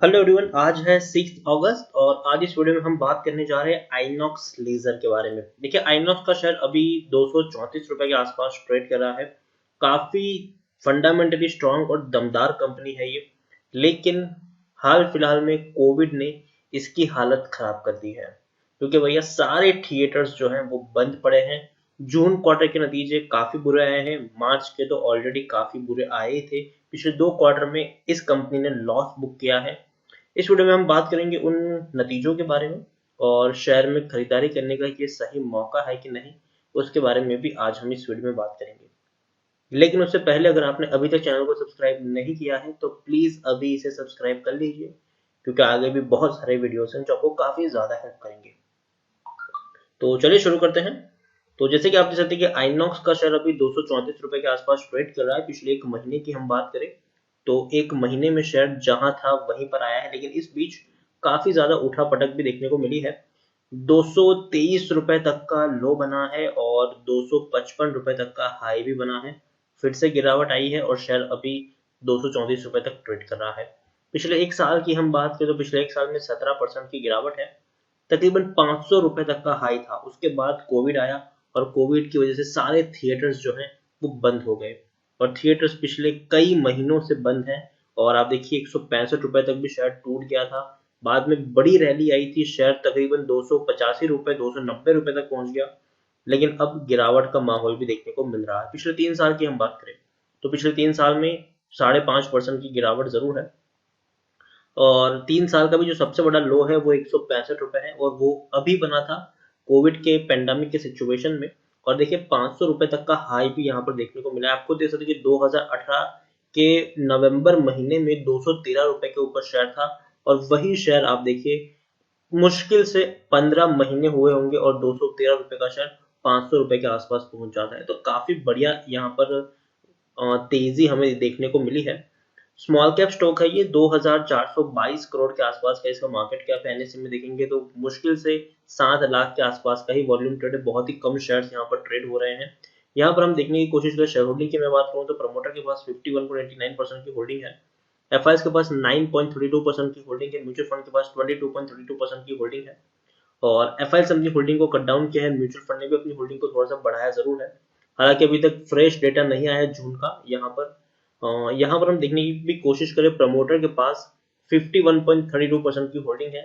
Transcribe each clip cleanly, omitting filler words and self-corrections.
Hello everyone, आज है 6 अगस्त और आज इस वीडियो में हम बात करने जा रहे हैं आइनॉक्स लेजर के बारे में। देखिए, आइनॉक्स का शेयर अभी 234 रुपए के आसपास ट्रेड कर रहा है। काफी फंडामेंटली स्ट्रांग और दमदार कंपनी है ये, लेकिन हाल फिलहाल में कोविड ने इसकी हालत खराब कर दी है, क्योंकि भैया सारे थिएटर्स जो हैं वो बंद पड़े हैं। जून क्वार्टर के नतीजे काफी बुरे आए हैं, मार्च के तो ऑलरेडी काफी बुरे आए ही थे। पिछले 2 क्वार्टर में इस कंपनी ने लॉस बुक किया है। इस वीडियो में हम बात करेंगे उन नतीजों के बारे में और शेयर में खरीदारी करने का ये सही मौका है कि नहीं, उसके बारे में भी आज हम इस वीडियो में बात करेंगे। लेकिन उससे पहले अगर आपने अभी तक चैनल को सब्सक्राइब नहीं किया है तो प्लीज अभी इसे सब्सक्राइब कर लीजिए, क्योंकि आगे भी बहुत सारे वीडियोस हैं जो आपको काफी ज्यादा हेल्प करेंगे। तो चलिए शुरू करते हैं। तो जैसे कि आप देख सकते हैं कि आइनॉक्स का शेयर अभी 234 रुपए के आसपास ट्रेड कर रहा है। पिछले एक महीने की हम बात करें तो एक महीने में शेयर जहां था वहीं पर आया है, लेकिन इस बीच काफी ज्यादा उठा पटक भी देखने को मिली है। 223 रुपए तक का लो बना है और 255 रुपए तक का हाई भी बना है। फिर से गिरावट आई है और शेयर अभी 234 रुपए तक ट्रेड कर रहा है। पिछले एक साल की हम बात करें तो पिछले एक साल में 17% की गिरावट है। तकरीबन 500 रुपए तक का हाई था। उसके बाद कोविड आया और कोविड की वजह से सारे थिएटर्स जो हैं वो बंद हो गए और थिएटर्स पिछले कई महीनों से बंद हैं। और आप देखिए 165 रुपए तक भी शेयर टूट गया था। बाद में बड़ी रैली आई थी, शेयर तकरीबन 285 रुपए 290 रुपए तक पहुंच गया। लेकिन अब गिरावट का माहौल भी देखने को मिल रहा है। पिछले 3 साल की हम बात करें तो पिछले 3 साल में 5.5% की गिरावट जरूर है। और 3 साल का भी जो सबसे बड़ा लो है वो 165 रुपए है और वो अभी बना था कोविड के पेंडेमिक के सिचुएशन में। और देखिए 500 रुपए तक का हाई भी यहाँ पर देखने को मिला है। आपको देख सकते हैं कि 2018 के नवंबर महीने में 213 रुपए के ऊपर शेयर था और वही शेयर आप देखिए मुश्किल से 15 महीने हुए होंगे और 213 रुपए का शेयर 500 रुपए के आसपास पहुंच जाता है। तो काफी बढ़िया यहाँ पर तेजी हमें देखने को मिली है। स्मॉल कैप स्टॉक है ये, 2422 करोड़ के आसपास का इसका मार्केट कैप है। एनएससी में देखेंगे तो मुश्किल से 7 लाख के आसपास का ही वॉल्यूम ट्रेड है। बहुत ही कम शेयर्स यहाँ पर ट्रेड हो रहे हैं। यहाँ पर हम देखने की कोशिश करें शेयर होल्डिंग की मैं बात करूँ तो प्रमोटर के पास 51.89% की होल्डिंग है। एफआईएस के पास 9.32% की होल्डिंग है। म्यूचुअल फंड के पास 22.32% की होल्डिंग है। और एफआईएस अपनी होल्डिंग को कट डाउन किया है। म्यूचुअल फंड ने भी अपनी होल्डिंग को थोड़ा सा बढ़ाया जरूर है। हालांकि अभी तक फ्रेश डेटा नहीं आया जून का। यहाँ पर हम देखने की भी कोशिश करें, प्रमोटर के पास 51.32% की होल्डिंग है।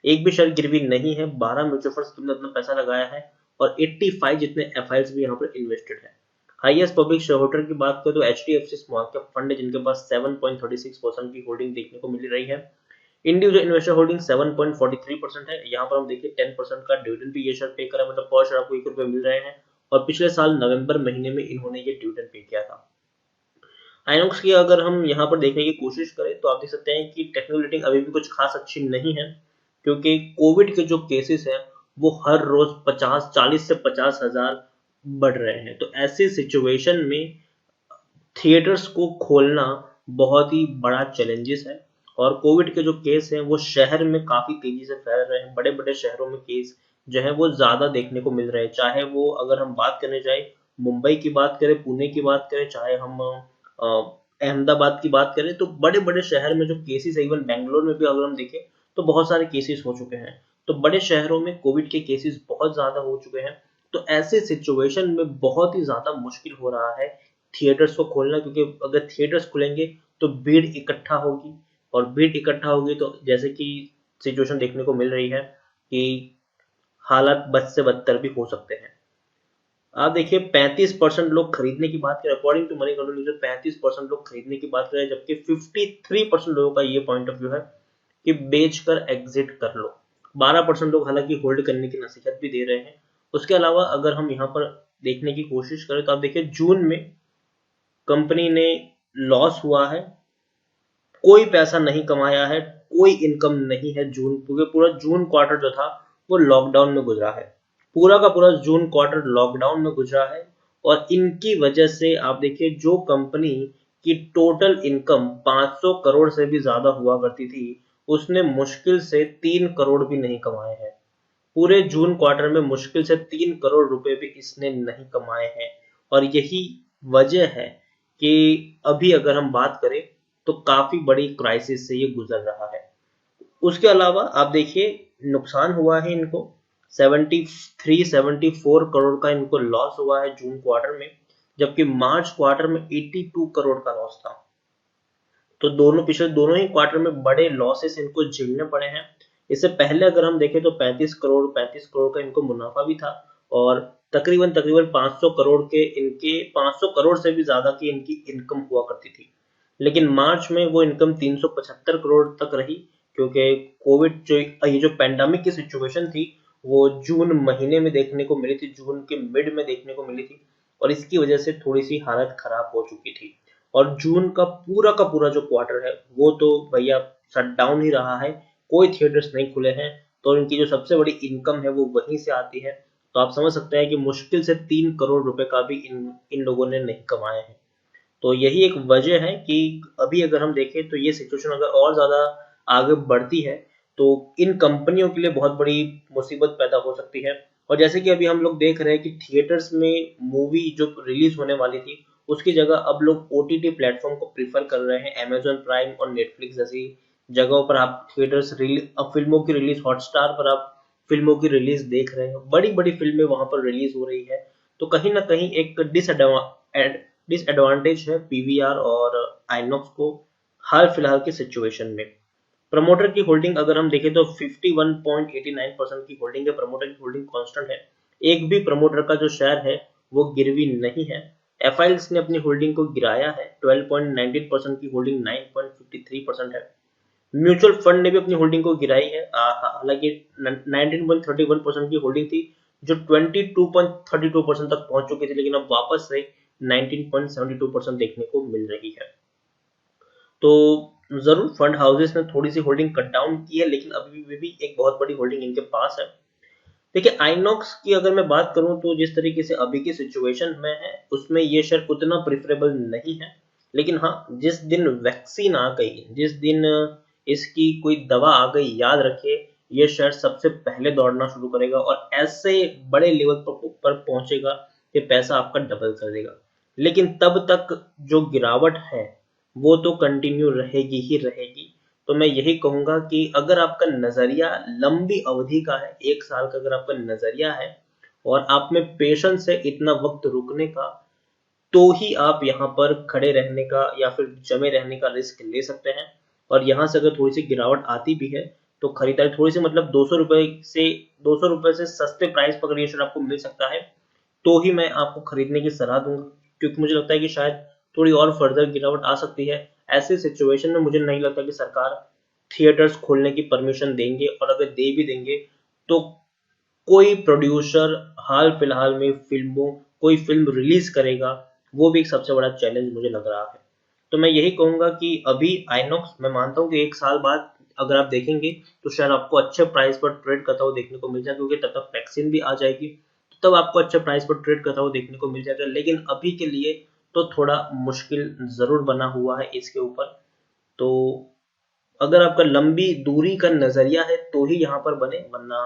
एक भी शेयर गिरवी नहीं है। 12 म्यूचुअल फंड्स तुमने अपना पैसा लगाया है और 85 जितने एफआईएस भी यहाँ पर इन्वेस्टेड है। हाईएस्ट पब्लिक शेयर होल्डर की बात करें तो एचडीएफसी स्मॉल कैप फंड है, जिनके पास 7.36% की होल्डिंग देखने को मिल रही है। इंडिविजुअल इन्वेस्टर होल्डिंग 7.43% है। यहाँ पर हम देखिए 10% का डिविडेंड भी ये शेयर पे करा, मतलब पर शेयर आपको ₹1 मिल रहे हैं। और पिछले साल नवंबर महीने में इन्होंने ये डिविडेंड पे किया था। आइनॉक्स की अगर हम यहाँ पर देखने की कोशिश करें तो आप देख सकते हैं कि टेक्निकल रेटिंग अभी भी कुछ खास अच्छी नहीं है, क्योंकि कोविड के जो केसेस हैं वो हर रोज 40 से 50 हजार बढ़ रहे हैं। तो ऐसी सिचुएशन में थिएटर्स को खोलना बहुत ही बड़ा चैलेंजेस है। और कोविड के जो केस हैं वो शहर में काफी तेजी से फैल रहे हैं। बड़े बड़े शहरों में केस जो है वो ज्यादा देखने को मिल रहे हैं। चाहे वो अगर हम बात करने जाए मुंबई की बात करें, पुणे की बात करें, चाहे हम अहमदाबाद की बात करें, तो बड़े बड़े शहर में जो केसेस है, इवन बेंगलोर में भी अगर हम देखें तो बहुत सारे केसेस हो चुके हैं। तो बड़े शहरों में कोविड के केसेस बहुत ज्यादा हो चुके हैं। तो ऐसे सिचुएशन में बहुत ही ज्यादा मुश्किल हो रहा है थिएटर्स को खोलना, क्योंकि अगर थिएटर्स खुलेंगे तो भीड़ इकट्ठा होगी और भीड़ इकट्ठा होगी तो जैसे कि सिचुएशन देखने को मिल रही है कि हालात बद से बदतर भी हो सकते हैं। आप देखिए 35% लोग खरीदने की बात करें, according to Moneycontrol user 35% लोग खरीदने की बात करें, जबकि 53% लोगों का ये पॉइंट ऑफ व्यू है कि बेच कर एग्जिट कर लो। 12% लोग हालांकि होल्ड करने की नसीहत भी दे रहे हैं। उसके अलावा अगर हम यहाँ पर देखने की कोशिश करें तो आप देखिए जून में कंपनी ने लॉस हुआ है, कोई पैसा नहीं कमाया है, कोई इनकम नहीं है जून, क्योंकि पूरा जून क्वार्टर जो था वो लॉकडाउन में गुजरा है। पूरा का पूरा जून क्वार्टर लॉकडाउन में गुजरा है। और इनकी वजह से आप देखिए जो कंपनी की टोटल इनकम 500 करोड़ से भी ज्यादा हुआ करती थी, उसने मुश्किल से 3 करोड़ भी नहीं कमाए हैं। पूरे जून क्वार्टर में मुश्किल से 3 करोड़ रुपए भी इसने नहीं कमाए हैं। और यही वजह है कि अभी अगर हम बात करें तो काफी बड़ी क्राइसिस से ये गुजर रहा है। उसके अलावा आप देखिए नुकसान हुआ है इनको 73-74 करोड़ का इनको लॉस हुआ है जून क्वार्टर में, जबकि मार्च क्वार्टर में 82 करोड़ का लॉस था। तो पिछले दोनों ही क्वार्टर में बड़े लॉसेस इनको झेलने पड़े हैं। इससे पहले अगर हम देखें तो 35 करोड़ का इनको मुनाफा भी था, और तकरीबन तकरीबन 500 करोड़ के इनके 500 करोड़ से भी ज्यादा की इनकी इनकम हुआ करती थी। लेकिन मार्च में वो इनकम 375 करोड़ तक रही, क्योंकि कोविड ये जो पैंडेमिक की सिचुएशन थी वो जून महीने में देखने को मिली थी, जून के मिड में देखने को मिली थी, और इसकी वजह से थोड़ी सी हालत खराब हो चुकी थी। और जून का पूरा जो क्वार्टर है वो तो भैया शट डाउन ही रहा है, कोई थिएटर्स नहीं खुले हैं, तो इनकी जो सबसे बड़ी इनकम है वो वहीं से आती है। तो आप समझ सकते हैं कि मुश्किल से 3 करोड़ रुपए का भी इन लोगों ने नहीं कमाए हैं। तो यही एक वजह है कि अभी अगर हम देखें तो ये सिचुएशन अगर और ज्यादा आगे बढ़ती है तो इन कंपनियों के लिए बहुत बड़ी मुसीबत पैदा हो सकती है। और जैसे कि अभी हम लोग देख रहे हैं कि थिएटर्स में मूवी जो रिलीज होने वाली थी उसकी जगह अब लोग ओटीटी प्लेटफॉर्म को प्रीफर कर रहे हैं, अमेजोन प्राइम और नेटफ्लिक्स जैसी जगहों पर आप थिएटर्स अब फिल्मों की रिलीज, हॉटस्टार पर आप फिल्मों की रिलीज देख रहे हैं, बड़ी बड़ी फिल्में वहां पर रिलीज हो रही है। तो कहीं ना कहीं एक डिसएडवांटेज है पीवीआर और आइनॉक्स को हाल फिलहाल की सिचुएशन में। प्रमोटर की होल्डिंग अगर हम देखें तो 51.89% की होल्डिंग है, प्रमोटर की होल्डिंग कांस्टेंट है, एक भी प्रमोटर का जो शेयर है वो गिरवी नहीं है। एफआईएल्स ने अपनी होल्डिंग को गिराया है, 12.19% की होल्डिंग 9.53% है। म्यूचुअल फंड ने भी अपनी होल्डिंग को गिराई है, हालांकि 19.31% की होल्डिंग थी जो 22.32% तक पहुंच चुकी थी, लेकिन अब वापस से 19.72% देखने को मिल रही है। तो जरूर फंड हाउसेस ने थोड़ी सी होल्डिंग कट डाउन की है, लेकिन अभी भी एक बहुत बड़ी होल्डिंग इनके पास है। देखिए आइनॉक्स की अगर मैं बात करूं तो जिस तरीके से अभी की सिचुएशन में है उसमें ये शेयर उतना प्रिफरेबल नहीं है, लेकिन हाँ जिस दिन वैक्सीन आ गई, जिस दिन इसकी कोई दवा आ गई, याद रखिए ये शेयर सबसे पहले दौड़ना शुरू करेगा और ऐसे बड़े लेवल पर पहुंचेगा कि पैसा आपका डबल कर देगा। लेकिन तब तक जो गिरावट है वो तो कंटिन्यू रहेगी ही रहेगी। तो मैं यही कहूंगा कि अगर आपका नजरिया लंबी अवधि का है, 1 साल का अगर आपका नजरिया है और आप में पेशेंस है इतना वक्त रुकने का, तो ही आप यहाँ पर खड़े रहने का या फिर जमे रहने का रिस्क ले सकते हैं। और यहाँ से अगर थोड़ी सी गिरावट आती भी है तो खरीदारी थोड़ी सी, मतलब 200 रुपए से सस्ते प्राइस पर अगर ये शेयर आपको मिल सकता है तो ही मैं आपको खरीदने की सलाह दूंगा, क्योंकि मुझे लगता है कि शायद थोड़ी और फर्दर गिरावट आ सकती है। ऐसे सिचुएशन में मुझे नहीं लगता कि सरकार थिएटर्स खोलने की परमिशन देंगे, और अगर दे भी देंगे तो कोई प्रोड्यूसर हाल फिलहाल में कोई फिल्म रिलीज करेगा, वो भी एक सबसे बड़ा चैलेंज मुझे लग रहा है। तो मैं यही कहूंगा कि अभी आइनॉक्स, मैं मानता हूँ कि 1 साल बाद अगर आप देखेंगे तो शायद आपको अच्छे प्राइस पर ट्रेड करता हुआ देखने को मिल जाए, क्योंकि तब तक वैक्सीन भी आ जाएगी, तो तब आपको अच्छे प्राइस पर ट्रेड करता हुआ देखने को मिल जाएगा। लेकिन अभी के लिए तो थोड़ा मुश्किल जरूर बना हुआ है इसके ऊपर। तो अगर आपका लंबी दूरी का नजरिया है तो ही यहाँ पर बने, वरना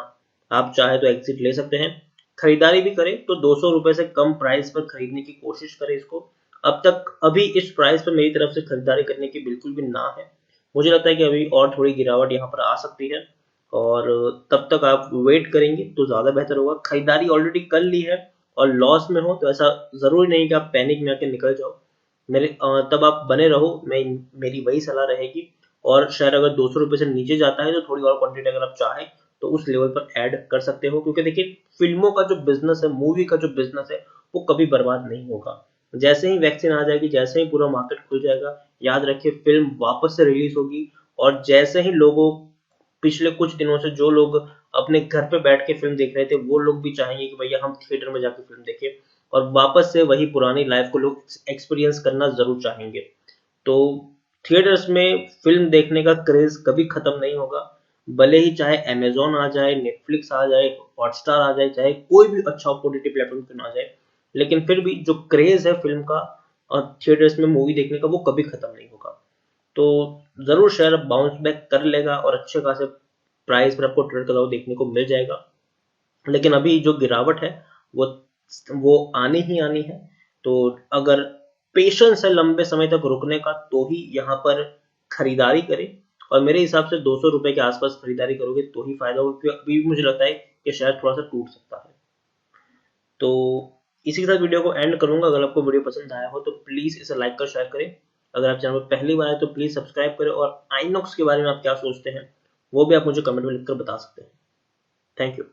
आप चाहे तो एग्जिट ले सकते हैं। खरीदारी भी करें तो 200 रुपए से कम प्राइस पर खरीदने की कोशिश करें इसको। अभी इस प्राइस पर मेरी तरफ से खरीदारी करने की बिल्कुल भी ना है। मुझे लगता है कि अभी और थोड़ी गिरावट यहाँ पर आ सकती है, और तब तक आप वेट करेंगे तो ज्यादा बेहतर होगा। खरीदारी ऑलरेडी कर ली है और लॉस में हो तो ऐसा जरूरी नहीं कि आप पैनिक में आके निकल जाओ। तब आप बने रहो, मेरी वही सलाह रहेगी। और शायद अगर 200 रुपए से नीचे जाता है तो थोड़ी और क्वांटिटी अगर आप चाहें तो उस लेवल पर ऐड कर सकते हो, क्योंकि देखिए फिल्मों का जो बिजनेस है, मूवी का जो बिजनेस है, वो कभी बर्बाद नहीं होगा। जैसे ही वैक्सीन आ जाएगी, जैसे ही पूरा मार्केट खुल जाएगा, याद रखिए फिल्म वापस से रिलीज होगी। और जैसे ही लोगों, पिछले कुछ दिनों से जो लोग अपने घर पे बैठ के फिल्म देख रहे थे वो लोग भी चाहेंगे कि भैया हम थिएटर में जाके फिल्म देखें, और वापस से वही पुरानी लाइफ को लोग एक्सपीरियंस करना जरूर चाहेंगे। तो थिएटर्स में फिल्म देखने का क्रेज कभी खत्म नहीं होगा, भले ही चाहे अमेजोन आ जाए, नेटफ्लिक्स आ जाए, हॉटस्टार आ जाए, चाहे कोई भी अच्छा ओटीटी प्लेटफॉर्म क्यों ना आ जाए, लेकिन फिर भी जो क्रेज है फिल्म का और थिएटर्स में मूवी देखने का वो कभी खत्म नहीं होगा। तो जरूर शेयर बाउंस बैक कर लेगा और अच्छे खासे प्राइस पर आपको ट्रेड करता हुआ देखने को मिल जाएगा। लेकिन अभी जो गिरावट है वो वो आनी ही आनी है। तो अगर पेशेंस है लंबे समय तक रुकने का तो ही यहाँ पर खरीदारी करें। और मेरे हिसाब से 200 रुपए के आसपास खरीदारी करोगे तो ही फायदा होगा, क्योंकि अभी भी मुझे लगता है कि शायद थोड़ा सा टूट सकता है। तो इसी के साथ वीडियो को एंड करूंगा। अगर आपको वीडियो पसंद आया हो तो प्लीज इसे लाइक कर शेयर करें। अगर आप चैनल पर पहली बार आए तो प्लीज सब्सक्राइब करें, और आइनॉक्स के बारे में आप क्या सोचते हैं वो भी आप मुझे कमेंट में लिखकर बता सकते हैं। Thank you.